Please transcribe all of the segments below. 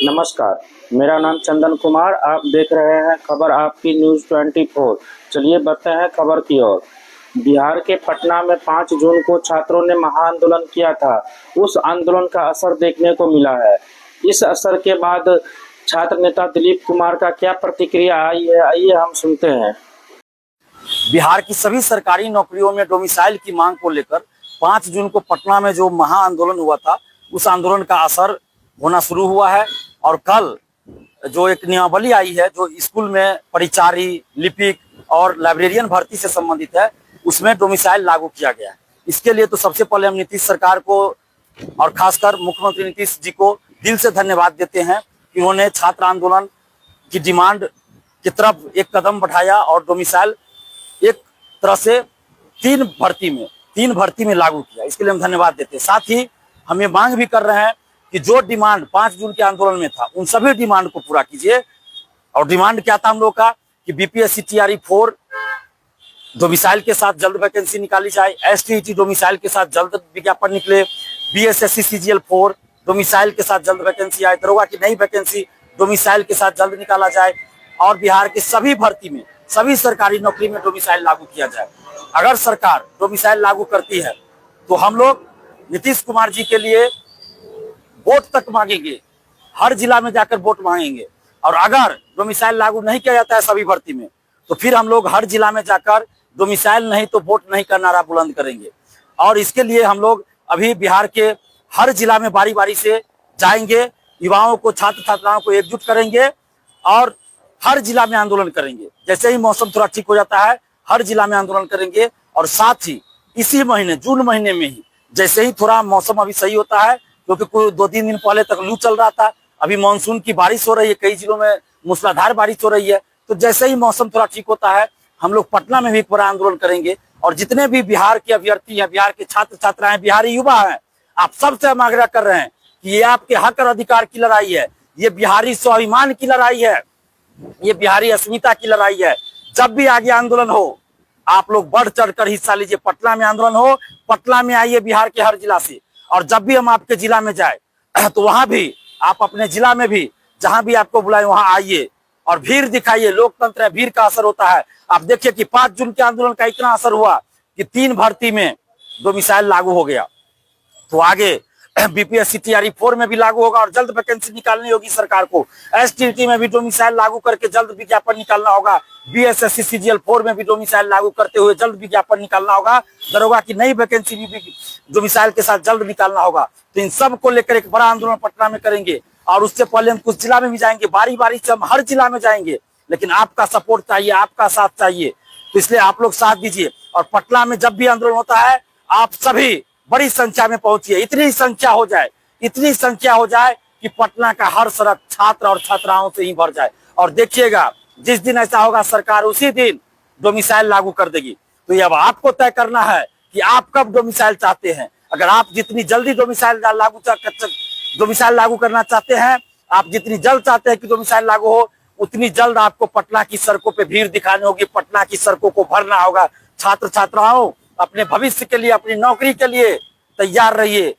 नमस्कार, मेरा नाम चंदन कुमार। आप देख रहे हैं खबर आपकी न्यूज़ 24। चलिए बढ़ते हैं खबर की ओर। बिहार के पटना में 5 जून को छात्रों ने महाआंदोलन किया था। उस आंदोलन का असर देखने को मिला है। इस असर के बाद छात्र नेता दिलीप कुमार का क्या प्रतिक्रिया आई है, आइए हम सुनते हैं। बिहार की सभी सरकारी नौकरियों में डोमिसाइल की मांग को लेकर 5 जून को पटना में जो महाआंदोलन हुआ था, उस आंदोलन का असर होना शुरू हुआ है। और कल जो एक नियमावली आई है जो स्कूल में परिचारी, लिपिक और लाइब्रेरियन भर्ती से संबंधित है, उसमें डोमिसाइल लागू किया गया है। इसके लिए तो सबसे पहले हम नीतीश सरकार को और खासकर मुख्यमंत्री नीतीश जी को दिल से धन्यवाद देते हैं कि उन्होंने छात्र आंदोलन की डिमांड की तरफ एक कदम बढ़ाया और डोमिसाइल एक तरह से तीन भर्ती में लागू किया। इसके लिए हम धन्यवाद देते हैं। साथ ही हम ये मांग भी कर रहे हैं कि जो डिमांड 5 जून के आंदोलन में था, उन सभी डिमांड को पूरा कीजिए। और डिमांड क्या था हम लोग का कि बीपीएससी टीआरई 4 डोमिसाइल के साथ जल्द वैकेंसी निकाली जाए, एसटीईटी डोमिसाइल के साथ जल्द विज्ञापन निकले, बीएसएससी सीजीएल 4 डोमिसाइल के साथ जल्द वैकेंसी आए, दरोगा की नई वैकेंसी डोमिसाइल के साथ जल्द निकाला जाए और बिहार की सभी भर्ती में, सभी सरकारी नौकरी में डोमिसाइल लागू किया जाए। अगर सरकार डोमिसाइल लागू करती है तो हम लोग नीतीश कुमार जी के लिए वोट तक मांगेंगे, हर जिला में जाकर वोट मांगेंगे। और अगर डोमिसाइल लागू नहीं किया जाता है सभी भर्ती में, तो फिर हम लोग हर जिला में जाकर डोमिसाइल नहीं तो वोट नहीं का नारा बुलंद करेंगे। और इसके लिए हम लोग अभी बिहार के हर जिला में बारी बारी से जाएंगे, युवाओं को, छात्र छात्राओं को एकजुट करेंगे और हर जिला में आंदोलन करेंगे। जैसे ही मौसम थोड़ा ठीक हो जाता है, हर जिला में आंदोलन करेंगे। और साथ ही इसी महीने, जून महीने में ही, जैसे ही थोड़ा मौसम अभी सही होता है, क्योंकि कोई 2-3 दिन पहले तक लू चल रहा था, अभी मानसून की बारिश हो रही है, कई जिलों में मूसलाधार बारिश हो रही है, तो जैसे ही मौसम थोड़ा ठीक होता है, हम लोग पटना में भी पूरा आंदोलन करेंगे। और जितने भी बिहार के अभ्यर्थी हैं, बिहार के छात्र छात्राएं, बिहारी युवा हैं, आप सबसे हम आग्रह कर रहे हैं कि ये आपके हक और अधिकार की लड़ाई है, ये बिहारी स्वाभिमान की लड़ाई है, ये बिहारी अस्मिता की लड़ाई है। जब भी आगे आंदोलन हो, आप लोग बढ़ चढ़कर हिस्सा लीजिए। पटना में आंदोलन हो, पटना में आइए बिहार के हर जिला से। और जब भी हम आपके जिला में जाए तो वहां भी आप अपने जिला में भी जहां भी आपको बुलाए वहां आइए और भीड़ दिखाइए। लोकतंत्र है, भीड़ का असर होता है। आप देखिए कि 5 जून के आंदोलन का इतना असर हुआ कि 3 भर्ती में डोमिसाइल लागू हो गया। तो आगे बीपीएससी टीआरई 4 में भी लागू होगा और जल्द वैकेंसी निकालनी होगी सरकार को। एसटीईटी में भी डोमिसाइल लागू करके जल्द विज्ञापन निकालना होगा। बीएसएससी सीजीएल 4 में भी डोमिसाइल लागू करते हुए जल्द विज्ञापन निकालना होगा। दरोगा की नई वैकेंसी भी डोमिसाइल के साथ जल्द निकालना होगा। तो इन सब को लेकर एक बड़ा आंदोलन पटना में करेंगे। और उससे पहले हम कुछ जिला में भी जाएंगे, बारी बारी से हम हर जिला में जाएंगे। लेकिन आपका सपोर्ट चाहिए, आपका साथ चाहिए, तो इसलिए आप लोग साथ दीजिए। और पटना में जब भी आंदोलन होता है, आप सभी बड़ी संख्या में पहुंचिए। इतनी संख्या हो जाए कि पटना का हर सड़क छात्र और छात्राओं से ही भर जाए। और देखिएगा, जिस दिन ऐसा होगा, सरकार उसी दिन डोमिसाइल लागू कर देगी। तो ये अब आपको तय करना है कि आप कब डोमिसाइल चाहते हैं। अगर आप जितनी जल्दी डोमिसाइल लागू करना चाहते हैं, आप जितनी जल्द चाहते हैं कि डोमिसाइल लागू हो, उतनी जल्द आपको पटना की सड़कों पे भीड़ दिखानी होगी, पटना की सड़कों को भरना होगा। छात्र छात्राओं, अपने भविष्य के लिए, अपनी नौकरी के लिए तैयार रहिए,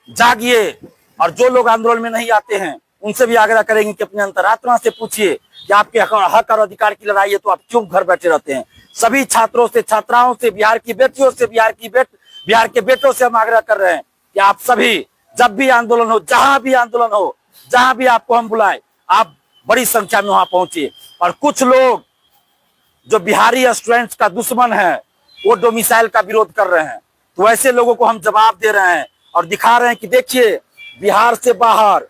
जागिए। और जो लोग आंदोलन में नहीं आते हैं, उनसे भी आग्रह करेंगे कि अपने अंतरात्मा से पूछिए कि आपके हक और अधिकार की लड़ाई है, तो आप क्यों घर बैठे रहते हैं। सभी छात्रों से, छात्राओं से, बिहार की बेटियों से, बिहार के बेटों से हम आग्रह कर रहे हैं कि आप सभी जब भी आंदोलन हो, जहां भी आंदोलन हो, जहां भी आपको हम बुलाए, आप बड़ी संख्या में वहां पहुंचिए। और कुछ लोग जो बिहारी स्टूडेंट्स का दुश्मन है, वो डोमिसाइल का विरोध कर रहे हैं, तो ऐसे लोगों को हम जवाब दे रहे हैं और दिखा रहे हैं कि देखिए, बिहार से बाहर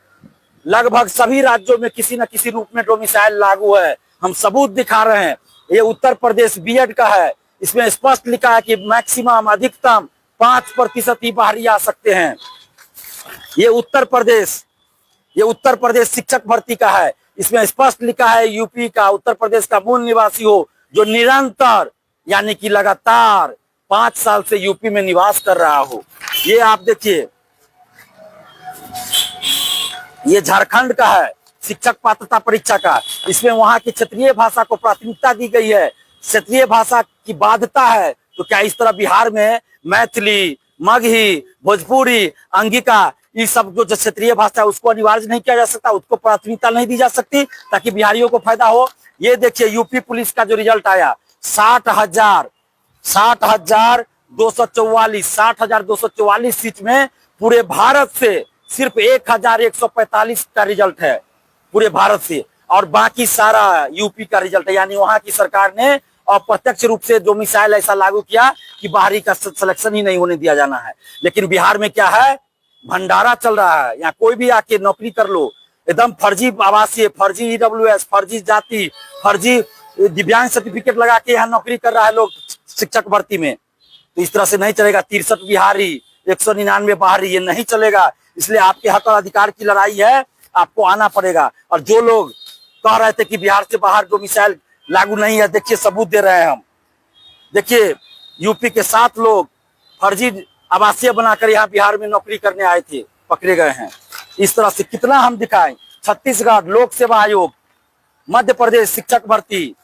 लगभग सभी राज्यों में किसी न किसी रूप में डोमिसाइल लागू है। हम सबूत दिखा रहे हैं। ये उत्तर प्रदेश बीएड का है, इसमें स्पष्ट लिखा है कि मैक्सिमम, अधिकतम 5% ही बाहरी आ सकते हैं। ये उत्तर प्रदेश शिक्षक भर्ती का है, इसमें स्पष्ट लिखा है यूपी का, उत्तर प्रदेश का मूल निवासी हो, जो निरंतर यानी कि लगातार 5 साल से यूपी में निवास कर रहा हो। ये आप देखिए, ये झारखंड का है, शिक्षक पात्रता परीक्षा का, इसमें वहां की क्षेत्रीय भाषा को प्राथमिकता दी गई है, क्षेत्रीय भाषा की बाध्यता है। तो क्या इस तरह बिहार में मैथिली, मगही, भोजपुरी, अंगिका, ये सब जो क्षेत्रीय भाषा है उसको अनिवार्य नहीं किया जा सकता, उसको प्राथमिकता नहीं दी जा सकती ताकि बिहारियों को फायदा हो। ये देखिए यूपी पुलिस का जो रिजल्ट आया 60,244 सीट में पूरे भारत से सिर्फ 1,145 का रिजल्ट है पूरे भारत से, और बाकी सारा यूपी का रिजल्ट है। यानी वहां की सरकार ने अप्रत्यक्ष रूप से डोमिसाइल ऐसा लागू किया कि बाहरी का सिलेक्शन ही नहीं होने दिया जाना है। लेकिन बिहार में क्या है, भंडारा चल रहा है, यहाँ कोई भी आके नौकरी कर लो, एकदम फर्जी आवासीय, फर्जी EWS, फर्जी जाति, फर्जी दिव्यांग सर्टिफिकेट लगा के यहाँ नौकरी कर रहा है लोग शिक्षक भर्ती में। तो इस तरह से नहीं चलेगा। 63 बिहारी, 199 बाहरी, ये नहीं चलेगा। इसलिए आपके हक और अधिकार की लड़ाई है, आपको आना पड़ेगा। और जो लोग कह रहे थे कि बिहार से बाहर डोमिसाइल लागू नहीं है, देखिए सबूत दे रहे हैं हम। देखिए यूपी के 7 लोग फर्जी आवासीय बनाकर यहाँ बिहार में नौकरी करने आए थे, पकड़े गए हैं। इस तरह से कितना हम दिखाएं। छत्तीसगढ़ लोक सेवा आयोग, मध्य प्रदेश शिक्षक भर्ती,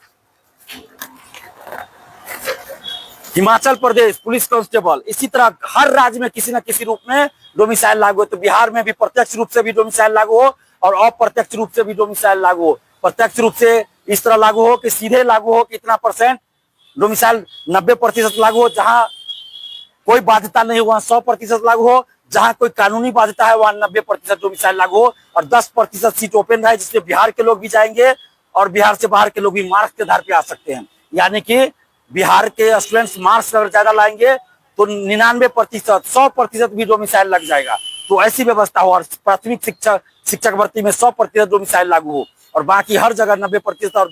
हिमाचल प्रदेश पुलिस कांस्टेबल, इसी तरह हर राज्य में किसी न किसी रूप में डोमिसाइल लागू हो। तो बिहार में भी प्रत्यक्ष रूप से भी डोमिसाइल लागू हो और अप्रत्यक्ष रूप से भी डोमिसाइल लागू हो। प्रत्यक्ष रूप से इस तरह लागू हो कि सीधे लागू हो, कितना परसेंट डोमिसाइल 90% लागू हो, जहां कोई बाध्यता नहीं हो वहां 100% लागू हो, जहां कोई कानूनी बाध्यता है वहां 90% डोमिसाइल लागू हो, और 10% सीट ओपन रहे जिससे बिहार के लोग भी जाएंगे और बिहार से बाहर के लोग भी मार्क्स के आधार पे आ सकते हैं। यानी कि बिहार के स्टूडेंट्स मार्क्स अगर ज्यादा लाएंगे तो 99%, 100% भी डोमिसाइल लग जाएगा। तो ऐसी व्यवस्था हो और प्राथमिक शिक्षक भर्ती में 100% डोमिसाइल लागू हो और बाकी हर जगह 90% और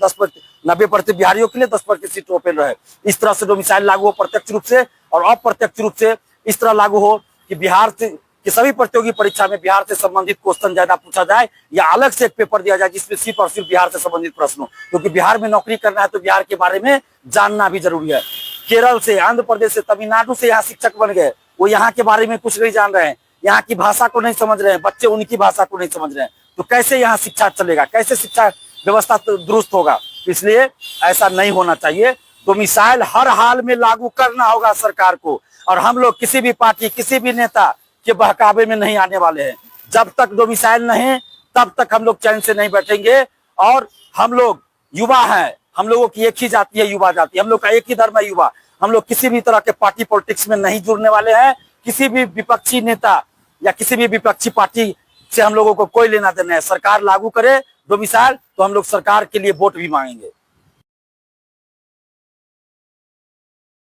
90% बिहारियों के लिए 10% सीट ओपन रहे। इस तरह से डोमिसाइल लागू हो प्रत्यक्ष रूप से, और अप्रत्यक्ष रूप से इस तरह लागू हो कि बिहार से कि सभी प्रतियोगी परीक्षा में बिहार से संबंधित क्वेश्चन ज्यादा पूछा जाए, या अलग से एक पेपर दिया जाए जिसमें सिर्फ और सिर्फ बिहार से संबंधित प्रश्न हो। क्योंकि बिहार में नौकरी करना है तो बिहार के बारे में जानना भी जरूरी है। केरल से, आंध्र प्रदेश से, तमिलनाडु से यहाँ शिक्षक बन गए, वो यहाँ के बारे में कुछ नहीं जान रहे हैं, यहाँ की भाषा को नहीं समझ रहे हैं, बच्चे उनकी भाषा को नहीं समझ रहे हैं, तो कैसे यहाँ शिक्षा चलेगा, कैसे शिक्षा व्यवस्था दुरुस्त होगा। इसलिए ऐसा नहीं होना चाहिए। डोमिसाइल हर हाल में लागू करना होगा सरकार को, और हम लोग किसी भी पार्टी, किसी भी नेता के बहकावे में नहीं आने वाले हैं। जब तक डोमिसाइल नहीं तब तक हम लोग चैन से नहीं बैठेंगे। और हम लोग युवा हैं, हम लोगों की एक ही जाति है, युवा जाति, हम लोग का एक ही धर्म है, युवा। हम लोग किसी भी तरह के पार्टी पॉलिटिक्स में नहीं जुड़ने वाले हैं। किसी भी विपक्षी नेता या किसी भी विपक्षी पार्टी से हम लोगों को कोई लेना देना है। सरकार लागू करे डोमिसाइल तो हम लोग सरकार के लिए वोट भी मांगेंगे।